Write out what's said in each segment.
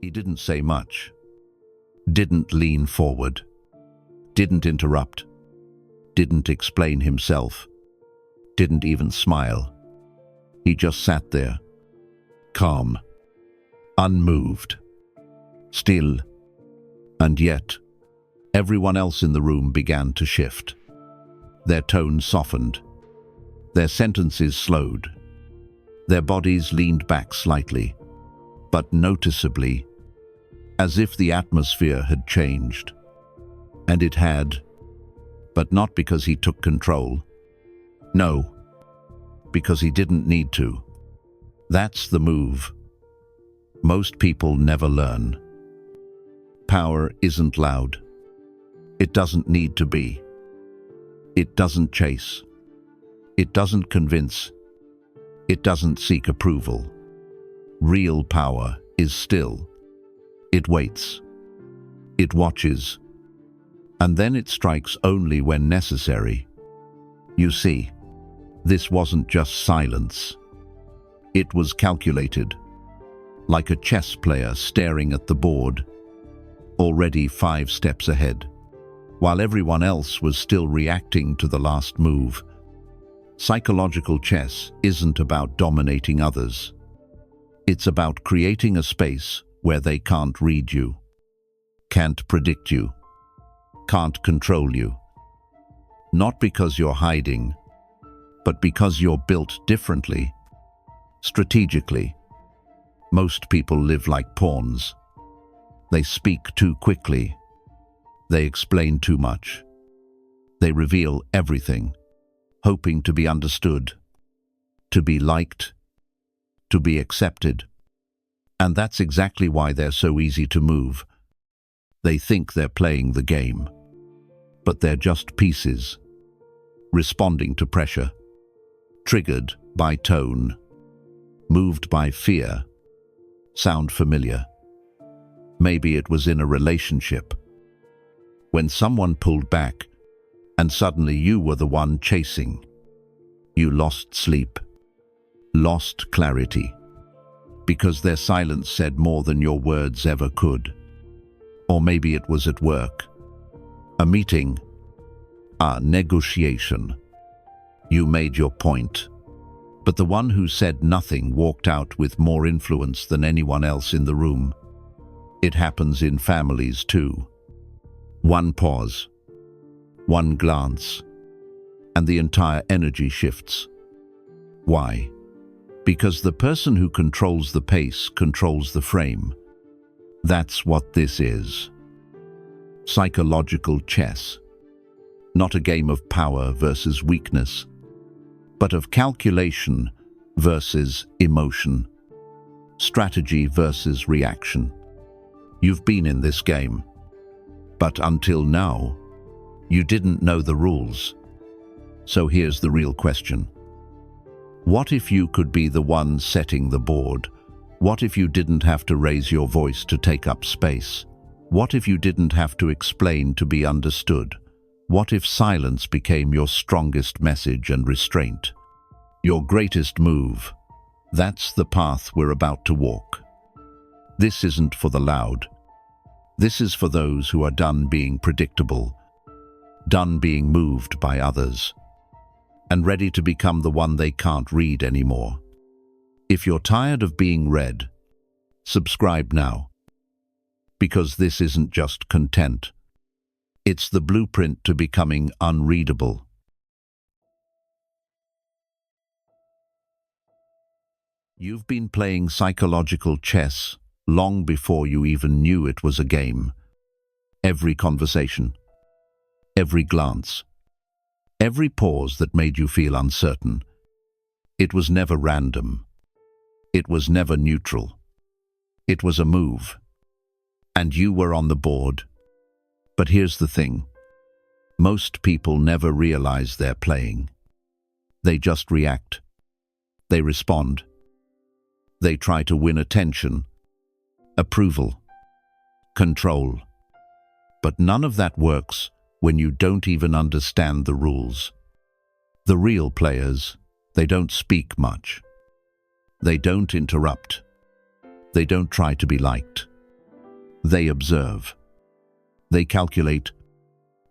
He didn't say much, didn't lean forward, didn't interrupt, didn't explain himself, didn't even smile. He just sat there, calm, unmoved, still, and yet everyone else in the room began to shift. Their tone softened, their sentences slowed, their bodies leaned back slightly, but noticeably, as if the atmosphere had changed. And it had, but not because he took control. No, because he didn't need to. That's the move most people never learn. Power isn't loud. It doesn't need to be. It doesn't chase. It doesn't convince. It doesn't seek approval. Real power is still. It waits. It watches. And then it strikes only when necessary. You see, this wasn't just silence. It was calculated, like a chess player staring at the board, already 5 steps ahead, while everyone else was still reacting to the last move. Psychological chess isn't about dominating others. It's about creating a space where they can't read you, can't predict you, can't control you. Not because you're hiding, but because you're built differently, strategically. Most people live like pawns. They speak too quickly. They explain too much. They reveal everything, hoping to be understood, to be liked, to be accepted. And that's exactly why they're so easy to move. They think they're playing the game, but they're just pieces, responding to pressure, triggered by tone, moved by fear. Sound familiar? Maybe it was in a relationship, when someone pulled back and suddenly you were the one chasing. You lost sleep, lost clarity, because their silence said more than your words ever could. Or maybe it was at work, a meeting, a negotiation. You made your point, but the one who said nothing walked out with more influence than anyone else in the room. It happens in families too. One pause, one glance, and the entire energy shifts. Why? Because the person who controls the pace controls the frame. That's what this is. Psychological chess. Not a game of power versus weakness, but of calculation versus emotion, strategy versus reaction. You've been in this game, but until now, you didn't know the rules. So here's the real question. What if you could be the one setting the board? What if you didn't have to raise your voice to take up space? What if you didn't have to explain to be understood? What if silence became your strongest message and restraint? Your greatest move. That's the path we're about to walk. This isn't for the loud. This is for those who are done being predictable, done being moved by others, and ready to become the one they can't read anymore. If you're tired of being read, subscribe now. Because this isn't just content. It's the blueprint to becoming unreadable. You've been playing psychological chess long before you even knew it was a game. Every conversation, every glance, every pause that made you feel uncertain. It was never random. It was never neutral. It was a move. And you were on the board. But here's the thing. Most people never realize they're playing. They just react. They respond. They try to win attention, approval, control. But none of that works when you don't even understand the rules. The real players, they don't speak much. They don't interrupt. They don't try to be liked. They observe. They calculate.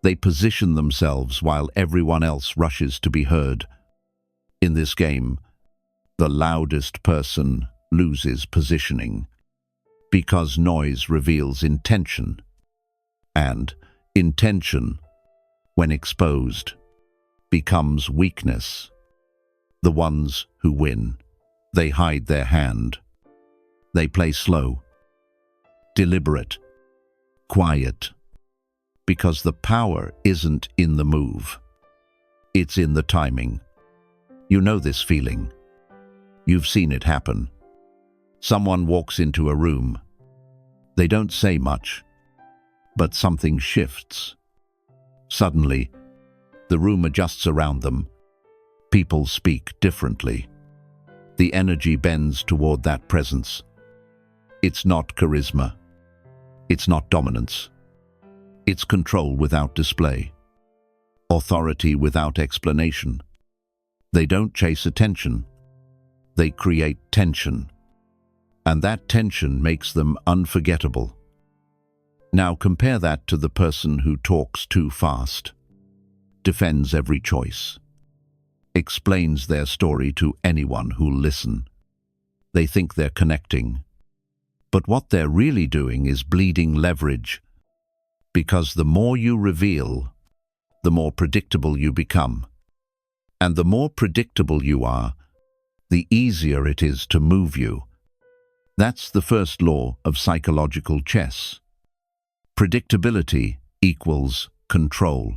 They position themselves while everyone else rushes to be heard. In this game, the loudest person loses positioning because noise reveals intention, and intention, when exposed, becomes weakness. The ones who win, they hide their hand. They play slow, deliberate, quiet, because the power isn't in the move. It's in the timing. You know this feeling. You've seen it happen. Someone walks into a room. They don't say much, but something shifts. Suddenly, the room adjusts around them. People speak differently. The energy bends toward that presence. It's not charisma. It's not dominance. It's control without display. Authority without explanation. They don't chase attention. They create tension. And that tension makes them unforgettable. Now compare that to the person who talks too fast, defends every choice, explains their story to anyone who'll listen. They think they're connecting, but what they're really doing is bleeding leverage, because the more you reveal, the more predictable you become. And the more predictable you are, the easier it is to move you. That's the first law of psychological chess. Predictability equals control.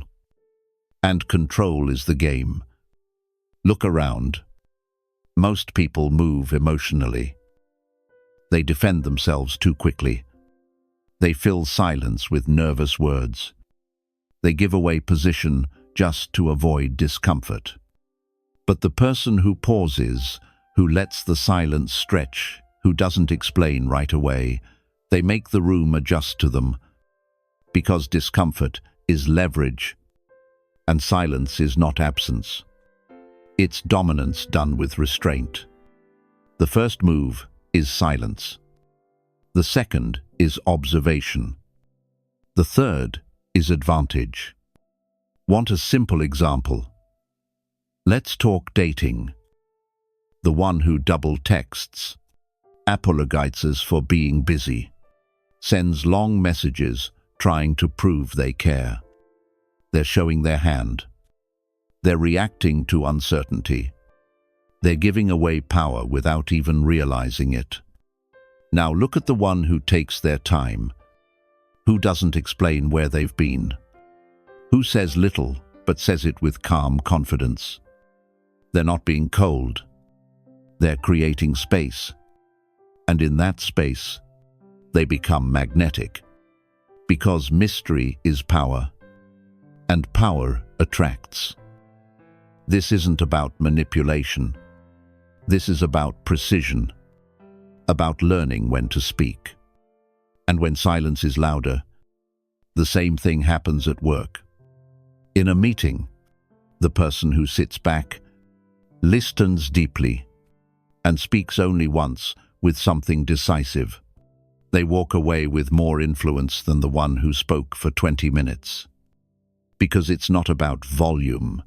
And control is the game. Look around. Most people move emotionally. They defend themselves too quickly. They fill silence with nervous words. They give away position just to avoid discomfort. But the person who pauses, who lets the silence stretch, who doesn't explain right away, they make the room adjust to them, because discomfort is leverage, and silence is not absence. It's dominance done with restraint. The first move is silence. The second is observation. The third is advantage. Want a simple example? Let's talk dating. The one who double texts, apologizes for being busy, sends long messages trying to prove they care. They're showing their hand. They're reacting to uncertainty. They're giving away power without even realizing it. Now look at the one who takes their time, who doesn't explain where they've been, who says little but says it with calm confidence. They're not being cold. They're creating space. And in that space, they become magnetic. Because mystery is power, and power attracts. This isn't about manipulation. This is about precision, about learning when to speak. And when silence is louder, the same thing happens at work. In a meeting, the person who sits back listens deeply and speaks only once with something decisive. They walk away with more influence than the one who spoke for 20 minutes. Because it's not about volume,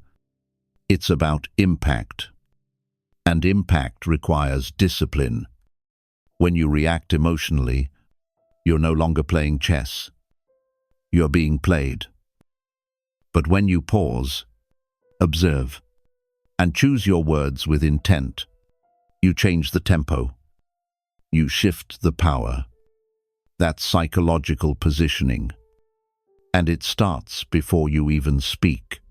it's about impact. And impact requires discipline. When you react emotionally, you're no longer playing chess. You're being played. But when you pause, observe, and choose your words with intent, you change the tempo. You shift the power. That's psychological positioning. And it starts before you even speak.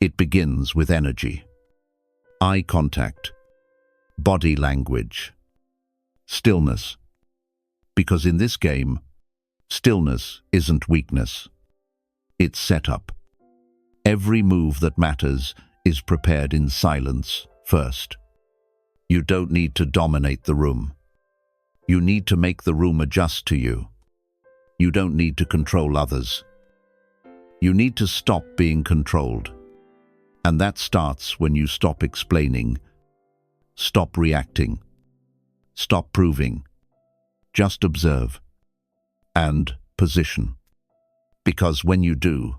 It begins with energy, eye contact, body language, stillness. Because in this game, stillness isn't weakness. It's setup. Every move that matters is prepared in silence first. You don't need to dominate the room. You need to make the room adjust to you. You don't need to control others. You need to stop being controlled. And that starts when you stop explaining, stop reacting, stop proving. Just observe. and position. Because when you do,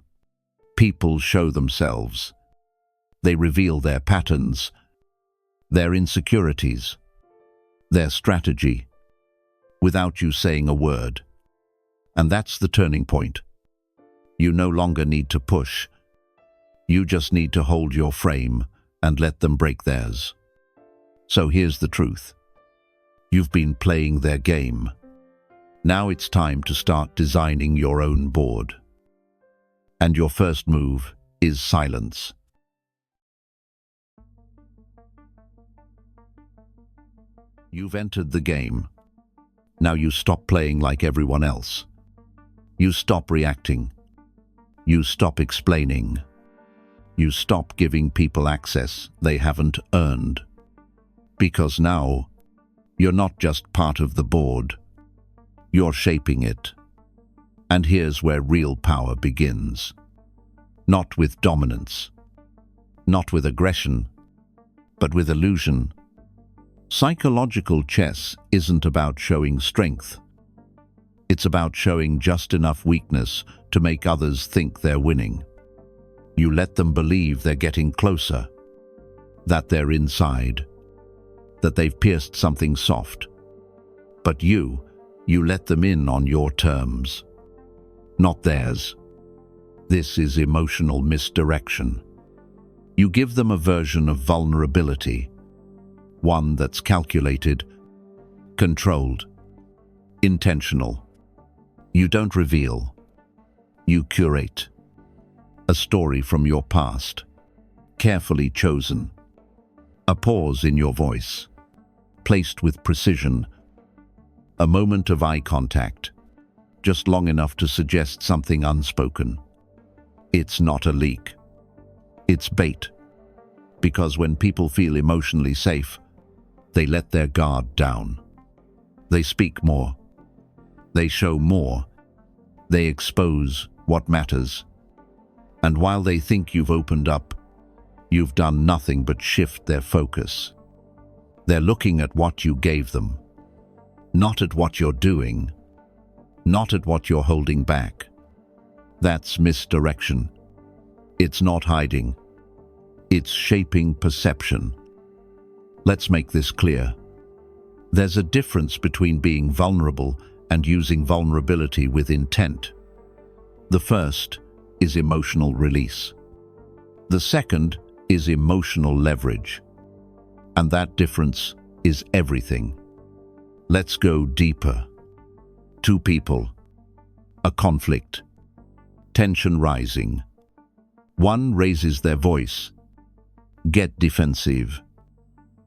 people show themselves. They reveal their patterns, their insecurities, their strategy, without you saying a word. And that's the turning point. You no longer need to push. You just need to hold your frame and let them break theirs. So here's the truth. You've been playing their game. Now it's time to start designing your own board. And your first move is silence. You've entered the game. Now you stop playing like everyone else. You stop reacting. You stop explaining. You stop giving people access they haven't earned. Because now, you're not just part of the board. You're shaping it. And here's where real power begins. Not with dominance. Not with aggression. But with illusion. Psychological chess isn't about showing strength. It's about showing just enough weakness to make others think they're winning. You let them believe they're getting closer, that they're inside, that they've pierced something soft. But you let them in on your terms, not theirs. This is emotional misdirection. You give them a version of vulnerability, one that's calculated, controlled, intentional. You don't reveal, you curate. A story from your past, carefully chosen. A pause in your voice, placed with precision. A moment of eye contact, just long enough to suggest something unspoken. It's not a leak. It's bait. Because when people feel emotionally safe, they let their guard down. They speak more. They show more. They expose what matters. And while they think you've opened up, you've done nothing but shift their focus. They're looking at what you gave them, not at what you're doing, not at what you're holding back. That's misdirection. It's not hiding. It's shaping perception. Let's make this clear. There's a difference between being vulnerable and using vulnerability with intent. The first is emotional release. The second is emotional leverage. And that difference is everything. Let's go deeper. Two people, a conflict, tension rising. One raises their voice, get defensive,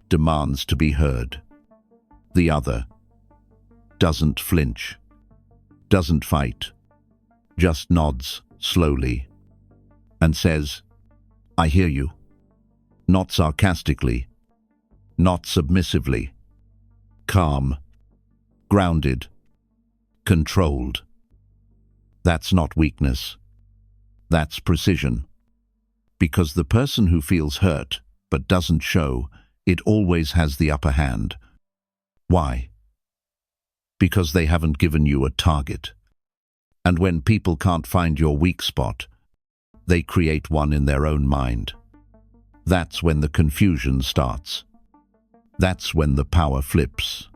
demands to be heard. The other doesn't flinch, doesn't fight, just nods slowly and says, I hear you. Not sarcastically, not submissively, calm, grounded, controlled. That's not weakness. That's precision. Because the person who feels hurt but doesn't show, it always has the upper hand. Why? Because they haven't given you a target. And when people can't find your weak spot, they create one in their own mind. That's when the confusion starts. That's when the power flips.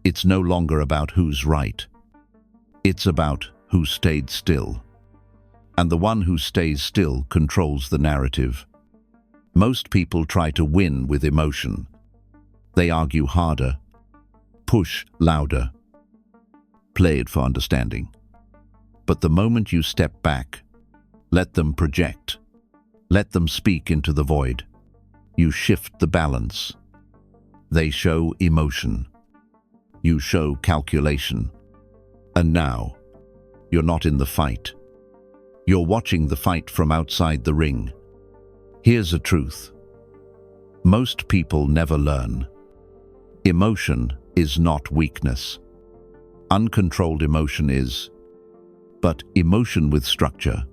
It's no longer about who's right. It's about who stayed still. And the one who stays still controls the narrative. Most people try to win with emotion. They argue harder, push louder, play it for understanding. But the moment you step back, let them project, let them speak into the void, you shift the balance. They show emotion. You show calculation. And now, you're not in the fight. You're watching the fight from outside the ring. Here's a truth. Most people never learn. Emotion is not weakness. Uncontrolled emotion is. But emotion with structure,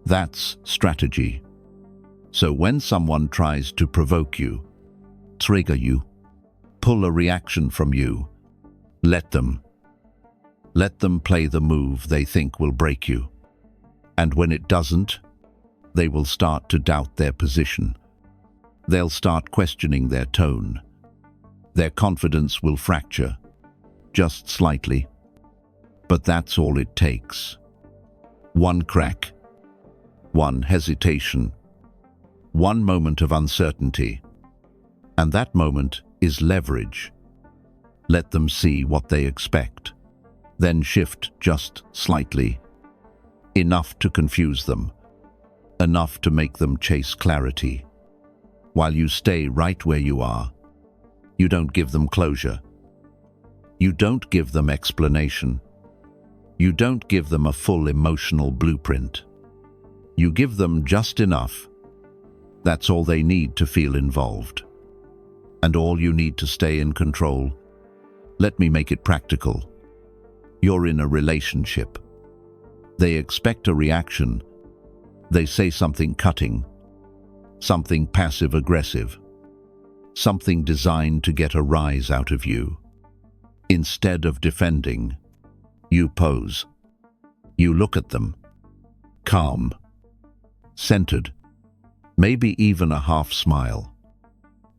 that's strategy. So when someone tries to provoke you, trigger you, pull a reaction from you, let them. Let them play the move they think will break you. And when it doesn't, they will start to doubt their position. They'll start questioning their tone. Their confidence will fracture, just slightly. But that's all it takes. One crack, one hesitation, one moment of uncertainty. And that moment is leverage. Let them see what they expect. Then shift just slightly. Enough to confuse them. Enough to make them chase clarity. While you stay right where you are, you don't give them closure. You don't give them explanation. You don't give them a full emotional blueprint. You give them just enough. That's all they need to feel involved. And all you need to stay in control. Let me make it practical. You're in a relationship. They expect a reaction. They say something cutting, something passive-aggressive, something designed to get a rise out of you. Instead of defending, you pose. You look at them, calm, centered, maybe even a half smile,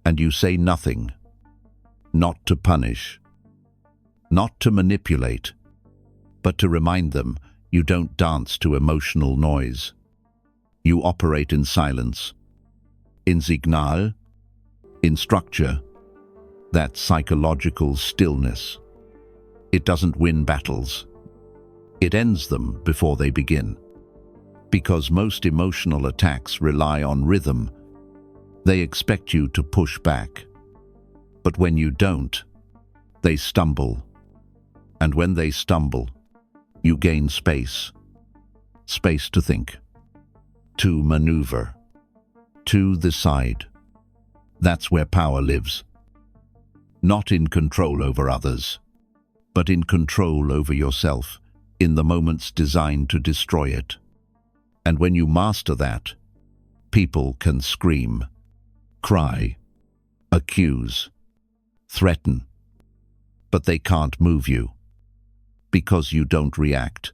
and you say nothing, not to punish, not to manipulate, but to remind them you don't dance to emotional noise. You operate in silence, in signal, in structure, that psychological stillness. It doesn't win battles. It ends them before they begin. Because most emotional attacks rely on rhythm. They expect you to push back. But when you don't, they stumble. And when they stumble, you gain space. Space to think, to maneuver, to decide. That's where power lives. Not in control over others, but in control over yourself, in the moments designed to destroy it. And when you master that, people can scream, cry, accuse, threaten, but they can't move you, because you don't react.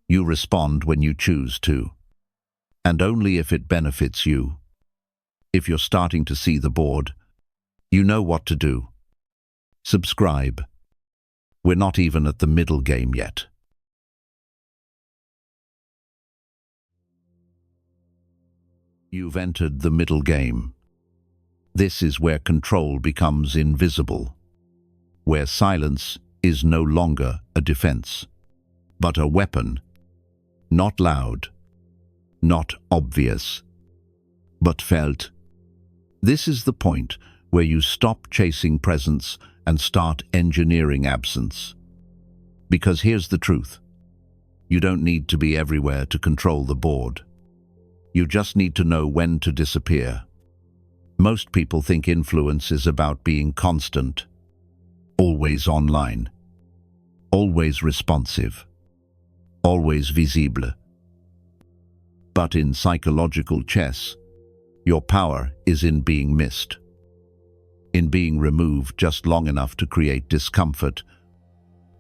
You respond when you choose to, and only if it benefits you. If you're starting to see the board, you know what to do. Subscribe. We're not even at the middle game yet. You've entered the middle game. This is where control becomes invisible, where silence is no longer a defense, but a weapon, not loud, not obvious, but felt. This is the point where you stop chasing presence and start engineering absence. Because here's the truth. You don't need to be everywhere to control the board. You just need to know when to disappear. Most people think influence is about being constant, always online, always responsive, always visible. But in psychological chess, your power is in being missed, in being removed just long enough to create discomfort,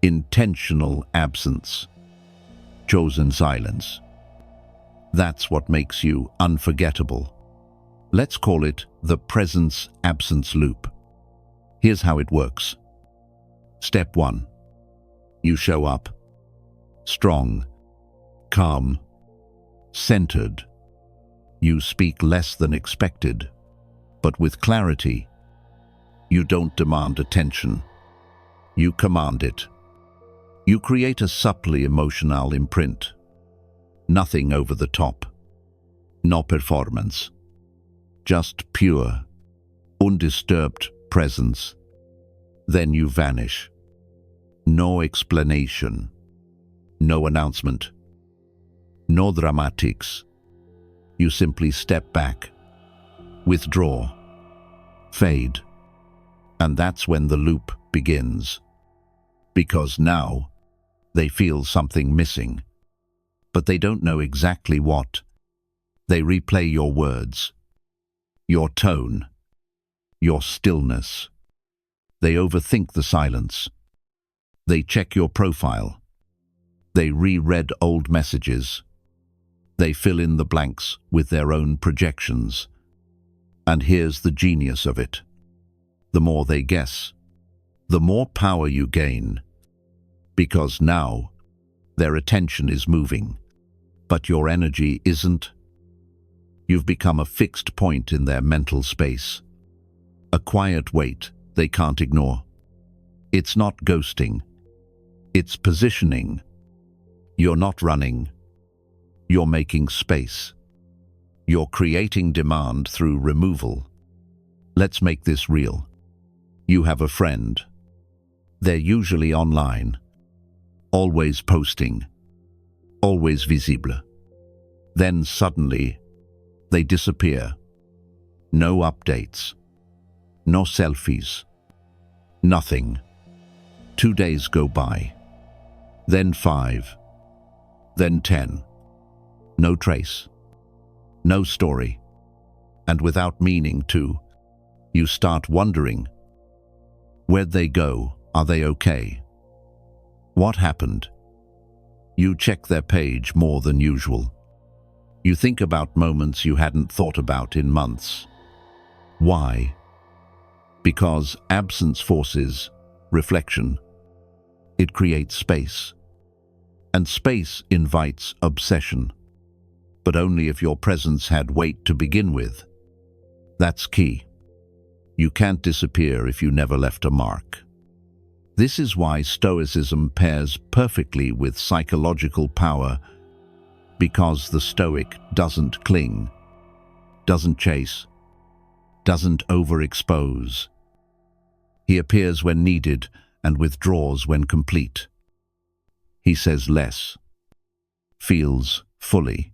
intentional absence, chosen silence. That's what makes you unforgettable. Let's call it the presence-absence loop. Here's how it works. Step 1. You show up. Strong, calm, centered. You speak less than expected, but with clarity. You don't demand attention. You command it. You create a subtly emotional imprint. Nothing over the top. No performance. Just pure, undisturbed presence. Then you vanish. No explanation. No announcement. No dramatics. You simply step back, withdraw, fade. And that's when the loop begins. Because now, they feel something missing. But they don't know exactly what. They replay your words, your tone, your stillness. They overthink the silence. They check your profile. They reread old messages. They fill in the blanks with their own projections. And here's the genius of it. The more they guess, the more power you gain. Because now, their attention is moving, but your energy isn't. You've become a fixed point in their mental space. A quiet weight they can't ignore. It's not ghosting. It's positioning. You're not running. You're making space. You're creating demand through removal. Let's make this real. You have a friend. They're usually online. Always posting. Always visible. Then suddenly, they disappear. No updates. No selfies. Nothing. 2 days go by. Then 5. Then 10. No trace. No story. And without meaning to, you start wondering, where'd they go? Are they okay? What happened? You check their page more than usual. You think about moments you hadn't thought about in months. Why? Because absence forces reflection. It creates space. And space invites obsession. But only if your presence had weight to begin with. That's key. You can't disappear if you never left a mark. This is why Stoicism pairs perfectly with psychological power, because the Stoic doesn't cling, doesn't chase, doesn't overexpose. He appears when needed and withdraws when complete. He says less, feels fully,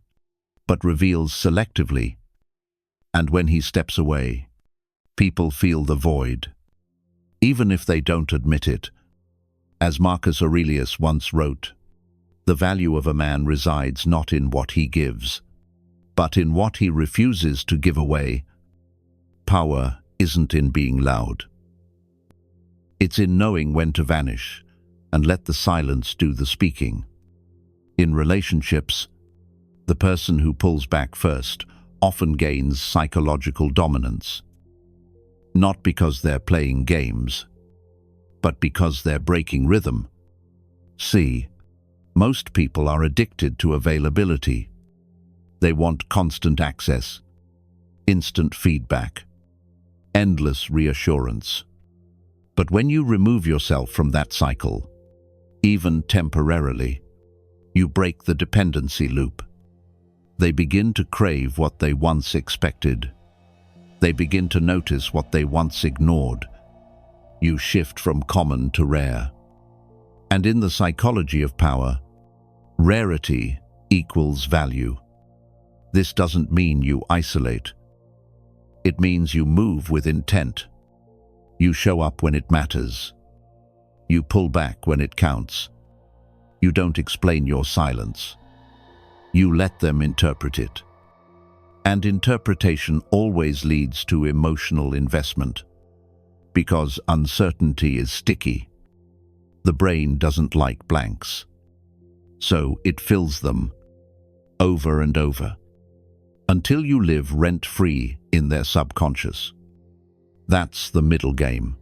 but reveals selectively. And when he steps away, people feel the void, even if they don't admit it. As Marcus Aurelius once wrote, the value of a man resides not in what he gives, but in what he refuses to give away. Power isn't in being loud. It's in knowing when to vanish and let the silence do the speaking. In relationships, the person who pulls back first often gains psychological dominance. Not because they're playing games, but because they're breaking rhythm. See, most people are addicted to availability. They want constant access, instant feedback, endless reassurance. But when you remove yourself from that cycle, even temporarily, you break the dependency loop. They begin to crave what they once expected. They begin to notice what they once ignored. You shift from common to rare. And in the psychology of power, rarity equals value. This doesn't mean you isolate. It means you move with intent. You show up when it matters. You pull back when it counts. You don't explain your silence. You let them interpret it. And interpretation always leads to emotional investment, because uncertainty is sticky. The brain doesn't like blanks, so it fills them over and over, until you live rent-free in their subconscious. That's the middle game.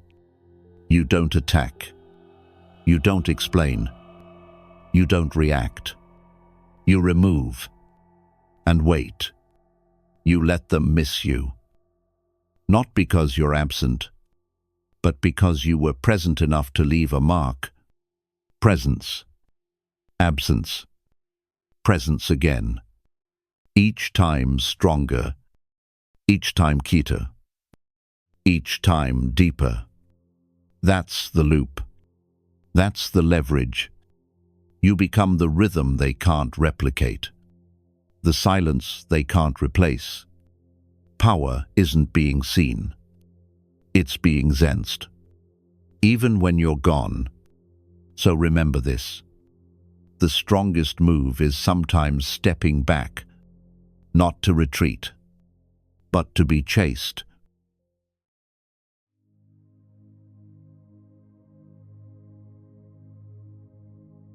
You don't attack. You don't explain. You don't react. You remove and wait. You let them miss you. Not because you're absent, but because you were present enough to leave a mark. Presence, absence, presence again. Each time stronger, each time keener, each time deeper. That's the loop. That's the leverage. You become the rhythm they can't replicate, the silence they can't replace. Power isn't being seen. It's being sensed, even when you're gone. So remember this. The strongest move is sometimes stepping back, not to retreat, but to be chased.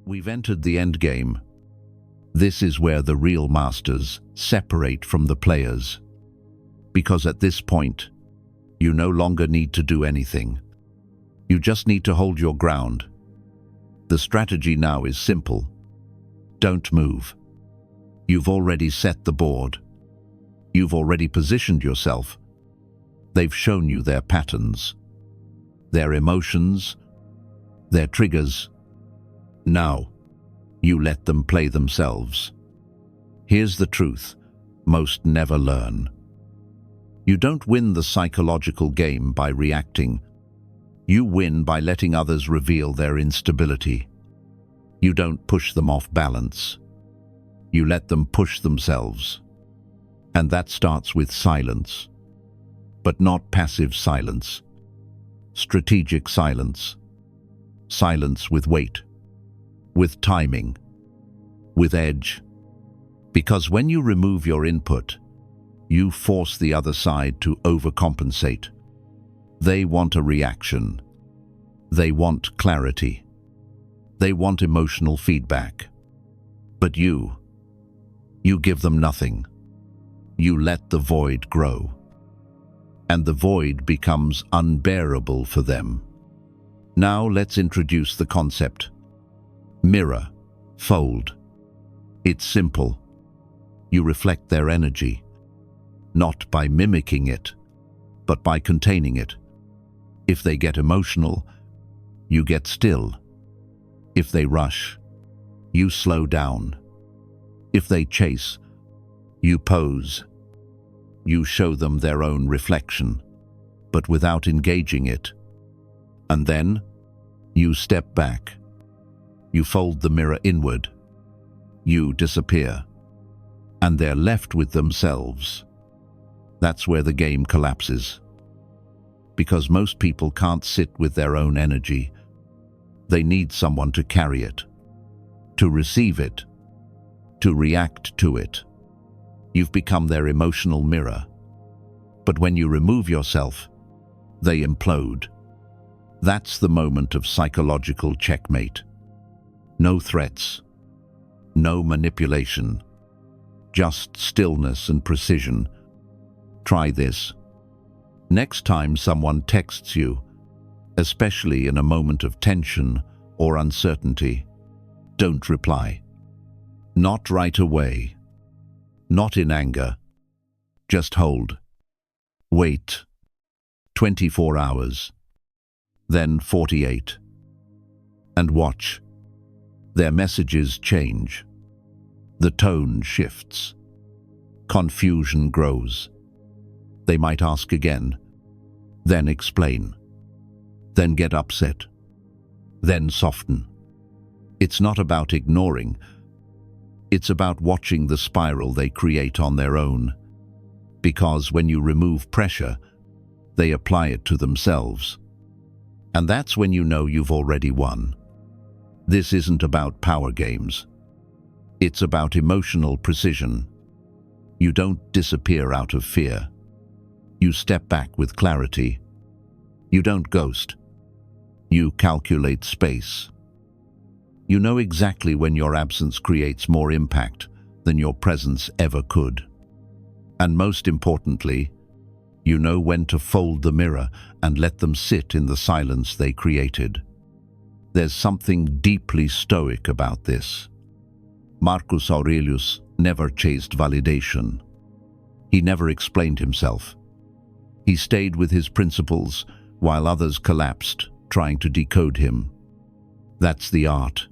We've entered the endgame. This is where the real masters separate from the players. Because at this point, you no longer need to do anything. You just need to hold your ground. The strategy now is simple. Don't move. You've already set the board. You've already positioned yourself. They've shown you their patterns, their emotions, their triggers. Now, you let them play themselves. Here's the truth most never learn. You don't win the psychological game by reacting. You win by letting others reveal their instability. You don't push them off balance. You let them push themselves. And that starts with silence. But not passive silence. Strategic silence. Silence with weight. With timing. With edge. Because when you remove your input, you force the other side to overcompensate. They want a reaction. They want clarity. They want emotional feedback. But you give them nothing. You let the void grow. And the void becomes unbearable for them. Now let's introduce the concept. Mirror, fold. It's simple. You reflect their energy, not by mimicking it, but by containing it. If they get emotional, you get still. If they rush, you slow down. If they chase, you pose. You show them their own reflection, but without engaging it. And then, you step back. You fold the mirror inward. You disappear. And they're left with themselves. That's where the game collapses. Because most people can't sit with their own energy. They need someone to carry it, to receive it, to react to it. You've become their emotional mirror. But when you remove yourself, they implode. That's the moment of psychological checkmate. No threats, no manipulation, just stillness and precision. Try this. Next time someone texts you, especially in a moment of tension or uncertainty, don't reply. Not right away. Not in anger. Just hold. Wait. 24 hours. Then 48. And watch. Their messages change. The tone shifts. Confusion grows. They might ask again, then explain, then get upset, then soften. It's not about ignoring. It's about watching the spiral they create on their own. Because when you remove pressure, they apply it to themselves. And that's when you know you've already won. This isn't about power games. It's about emotional precision. You don't disappear out of fear. You step back with clarity. You don't ghost. You calculate space. You know exactly when your absence creates more impact than your presence ever could. And most importantly, you know when to fold the mirror and let them sit in the silence they created. There's something deeply stoic about this. Marcus Aurelius never chased validation. He never explained himself. He stayed with his principles while others collapsed, trying to decode him. That's the art.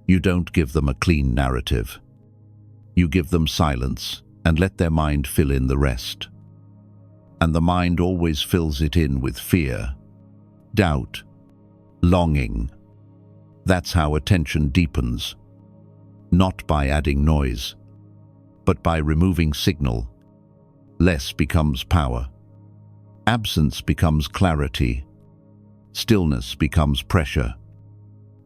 You don't give them a clean narrative. You give them silence and let their mind fill in the rest. And the mind always fills it in with fear, doubt, longing. That's how attention deepens. Not by adding noise, but by removing signal. Less becomes power. Absence becomes clarity. Stillness becomes pressure.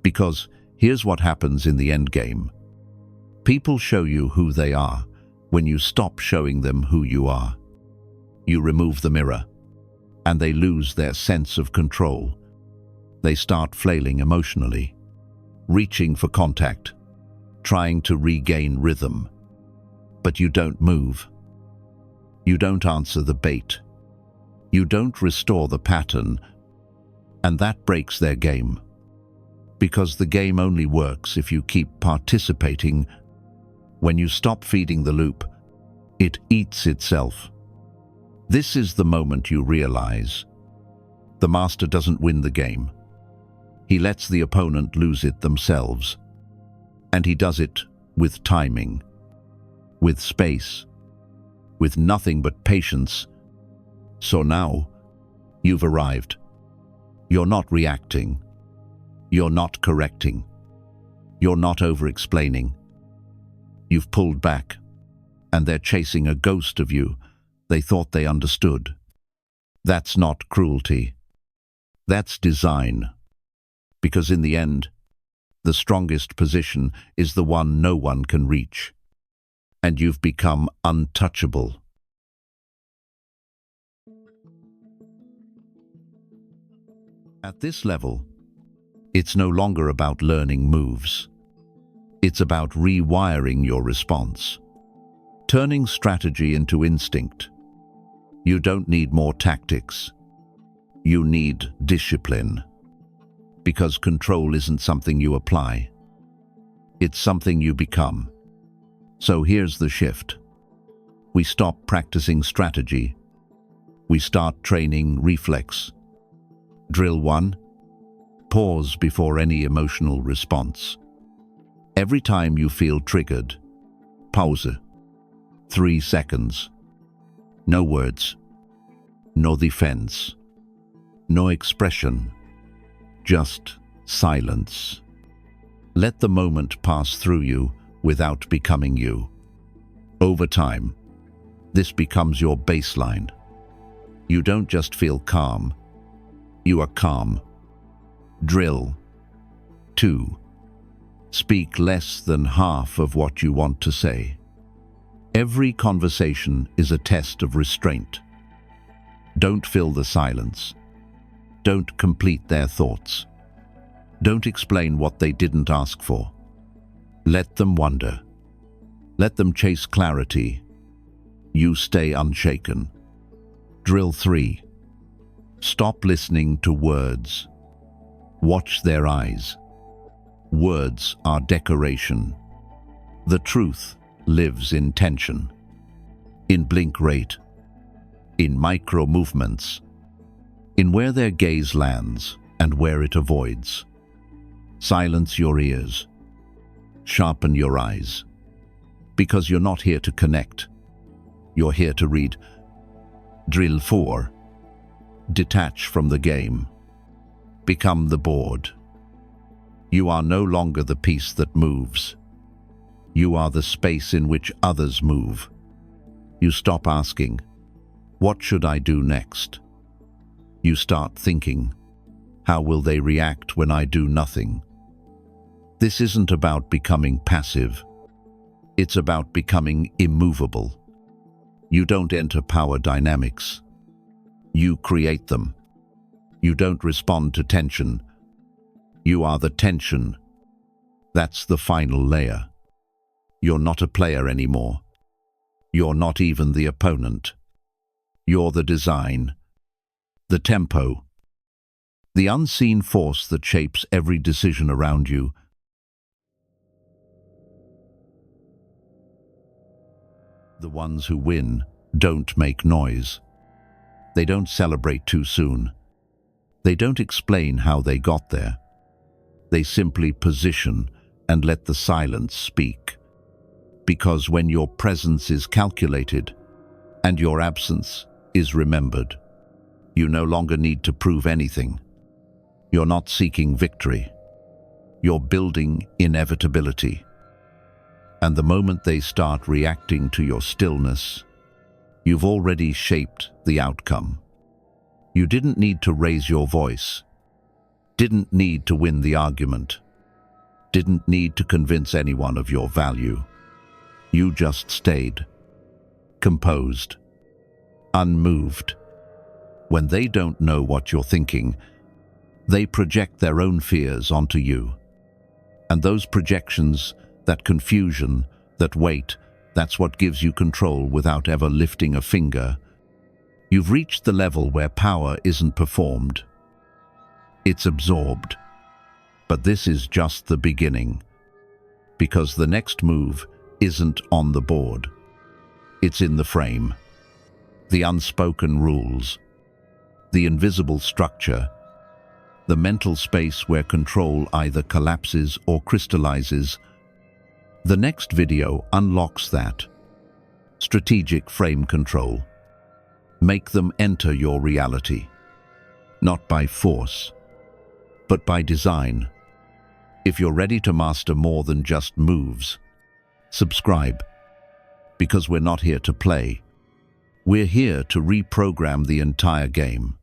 Because here's what happens in the endgame. People show you who they are when you stop showing them who you are. You remove the mirror, and they lose their sense of control. They start flailing emotionally. reaching for contact, trying to regain rhythm. But you don't move. You don't answer the bait. You don't restore the pattern, and that breaks their game. Because the game only works if you keep participating. When you stop feeding the loop, it eats itself. This is the moment you realize the master doesn't win the game. He lets the opponent lose it themselves. And he does it with timing, with space, with nothing but patience. So now, you've arrived. You're not reacting. You're not correcting. You're not over-explaining. You've pulled back, and they're chasing a ghost of you they thought they understood. That's not cruelty. That's design. Because in the end, the strongest position is the one no one can reach. And you've become untouchable. At this level, it's no longer about learning moves. It's about rewiring your response, turning strategy into instinct. You don't need more tactics. You need discipline. Because control isn't something you apply. It's something you become. So here's the shift. We stop practicing strategy. We start training reflex. Drill 1. Pause before any emotional response. Every time you feel triggered, pause. 3 seconds. No words. No defense. No expression. Just silence. Let the moment pass through you without becoming you. Over time, this becomes your baseline. You don't just feel calm. You are calm. Drill 2. Speak less than half of what you want to say. Every conversation is a test of restraint. Don't fill the silence. Don't complete their thoughts. Don't explain what they didn't ask for. Let them wonder. Let them chase clarity. You stay unshaken. Drill 3. Stop listening to words. Watch their eyes. Words are decoration. The truth lives in tension, in blink rate, in micro movements, in where their gaze lands and where it avoids. Silence your ears. Sharpen your eyes. Because you're not here to connect. You're here to read. Drill 4. Detach from the game. Become the board. You are no longer the piece that moves. You are the space in which others move. You stop asking, what should I do next? You start thinking, how will they react when I do nothing? This isn't about becoming passive. It's about becoming immovable. You don't enter power dynamics. You create them. You don't respond to tension. You are the tension. That's the final layer. You're not a player anymore. You're not even the opponent. You're the design, the tempo, the unseen force that shapes every decision around you. The ones who win don't make noise. They don't celebrate too soon. They don't explain how they got there. They simply position and let the silence speak. Because when your presence is calculated and your absence is remembered, you no longer need to prove anything. You're not seeking victory. You're building inevitability. And the moment they start reacting to your stillness, you've already shaped the outcome. You didn't need to raise your voice, didn't need to win the argument, didn't need to convince anyone of your value. You just stayed, composed, unmoved. When they don't know what you're thinking, they project their own fears onto you. And those projections, that confusion, that weight, that's what gives you control without ever lifting a finger. You've reached the level where power isn't performed. It's absorbed. But this is just the beginning. Because the next move isn't on the board. It's in the frame. The unspoken rules. The invisible structure. The mental space where control either collapses or crystallizes. The next video unlocks that. Strategic frame control. Make them enter your reality. Not by force, but by design. If you're ready to master more than just moves, subscribe. Because we're not here to play. We're here to reprogram the entire game.